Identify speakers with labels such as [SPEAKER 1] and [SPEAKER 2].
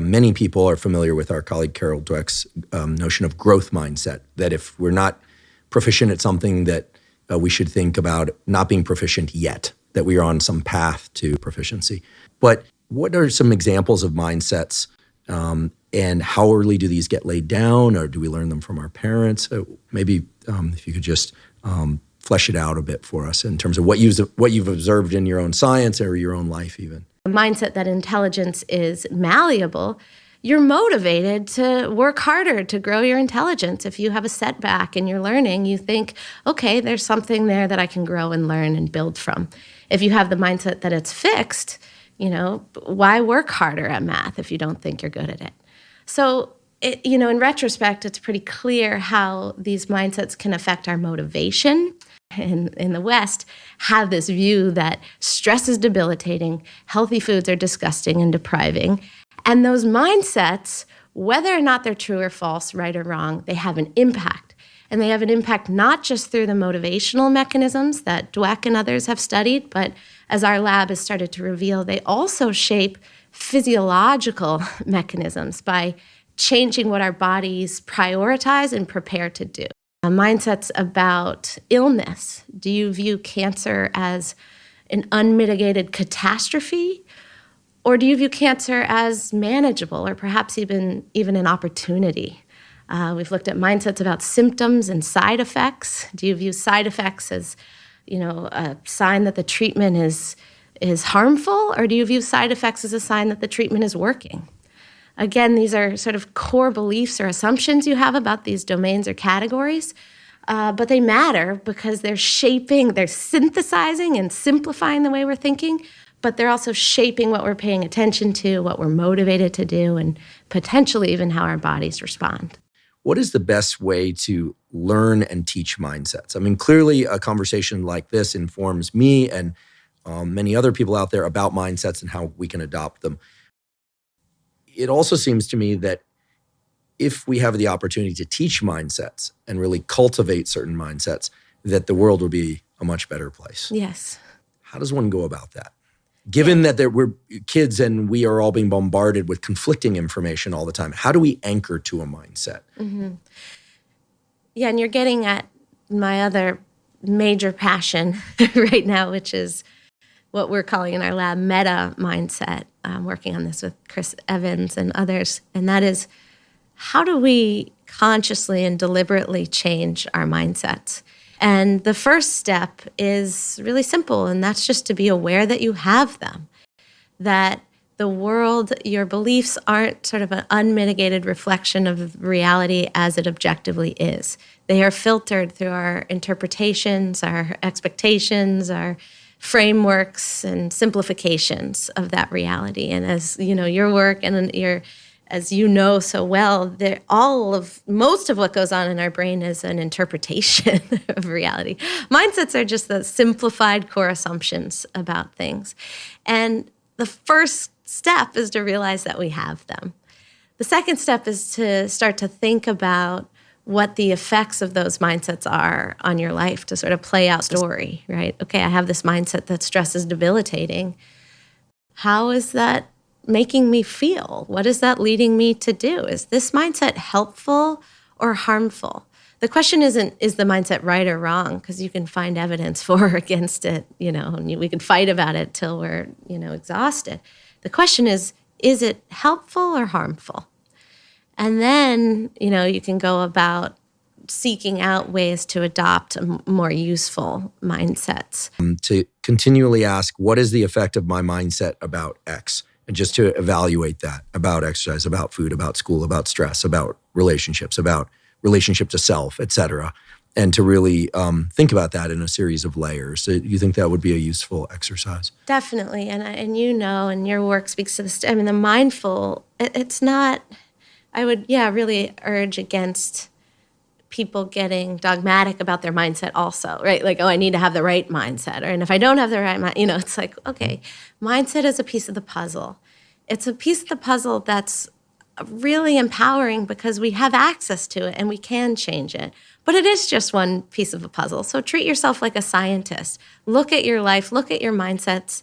[SPEAKER 1] many people are familiar with our colleague Carol Dweck's notion of growth mindset, that if we're not proficient at something that we should think about not being proficient yet, that we are on some path to proficiency. But what are some examples of mindsets and how early do these get laid down, or do we learn them from our parents? Maybe if you could just flesh it out a bit for us in terms of what you've observed in your own science or your own life even.
[SPEAKER 2] The mindset that intelligence is malleable, you're motivated to work harder to grow your intelligence. If you have a setback in your learning, you think, okay, there's something there that I can grow and learn and build from. If you have the mindset that it's fixed, why work harder at math if you don't think you're good at it? So, in retrospect, it's pretty clear how these mindsets can affect our motivation. In the West, have this view that stress is debilitating, healthy foods are disgusting and depriving. And those mindsets, whether or not they're true or false, right or wrong, they have an impact. And they have an impact not just through the motivational mechanisms that Dweck and others have studied, but as our lab has started to reveal, they also shape physiological mechanisms by changing what our bodies prioritize and prepare to do. Mindsets about illness. Do you view cancer as an unmitigated catastrophe? Or do you view cancer as manageable or perhaps even an opportunity? We've looked at mindsets about symptoms and side effects. Do you view side effects as, a sign that the treatment is harmful? Or do you view side effects as a sign that the treatment is working? Again, these are sort of core beliefs or assumptions you have about these domains or categories, but they matter because they're synthesizing and simplifying the way we're thinking, but they're also shaping what we're paying attention to, what we're motivated to do, and potentially even how our bodies respond.
[SPEAKER 1] What is the best way to learn and teach mindsets? I mean, clearly a conversation like this informs me and many other people out there about mindsets and how we can adopt them. It also seems to me that if we have the opportunity to teach mindsets and really cultivate certain mindsets, that the world will be a much better place.
[SPEAKER 2] Yes.
[SPEAKER 1] How does one go about that? Given that we're kids and we are all being bombarded with conflicting information all the time, how do we anchor to a mindset?
[SPEAKER 2] Mm-hmm. Yeah, and you're getting at my other major passion right now, which is what we're calling in our lab meta mindset. I'm working on this with Chris Evans and others, and that is, how do we consciously and deliberately change our mindsets? And the first step is really simple, and that's just to be aware that you have them, that the world, your beliefs aren't sort of an unmitigated reflection of reality as it objectively is. They are filtered through our interpretations, our expectations, our frameworks and simplifications of that reality. And as your work and as you know so well, most of what goes on in our brain is an interpretation of reality. Mindsets are just the simplified core assumptions about things. And the first step is to realize that we have them. The second step is to start to think about what the effects of those mindsets are on your life, to sort of play out story, right? Okay, I have this mindset that stress is debilitating. How is that making me feel? What is that leading me to do? Is this mindset helpful or harmful? The question isn't, is the mindset right or wrong? Because you can find evidence for or against it, and we can fight about it till we're, exhausted. The question is it helpful or harmful? And then, you can go about seeking out ways to adopt more useful mindsets.
[SPEAKER 1] To continually ask, what is the effect of my mindset about X? And just to evaluate that about exercise, about food, about school, about stress, about relationships, about relationship to self, et cetera. And to really think about that in a series of layers. So you think that would be a useful exercise?
[SPEAKER 2] Definitely. And and your work speaks to this. I mean, the mindful, it's not... I would, really urge against people getting dogmatic about their mindset also, right? Like, I need to have the right mindset. And if I don't have the right mindset, it's like, okay, mindset is a piece of the puzzle. It's a piece of the puzzle that's really empowering because we have access to it and we can change it. But it is just one piece of a puzzle. So treat yourself like a scientist. Look at your life, look at your mindsets,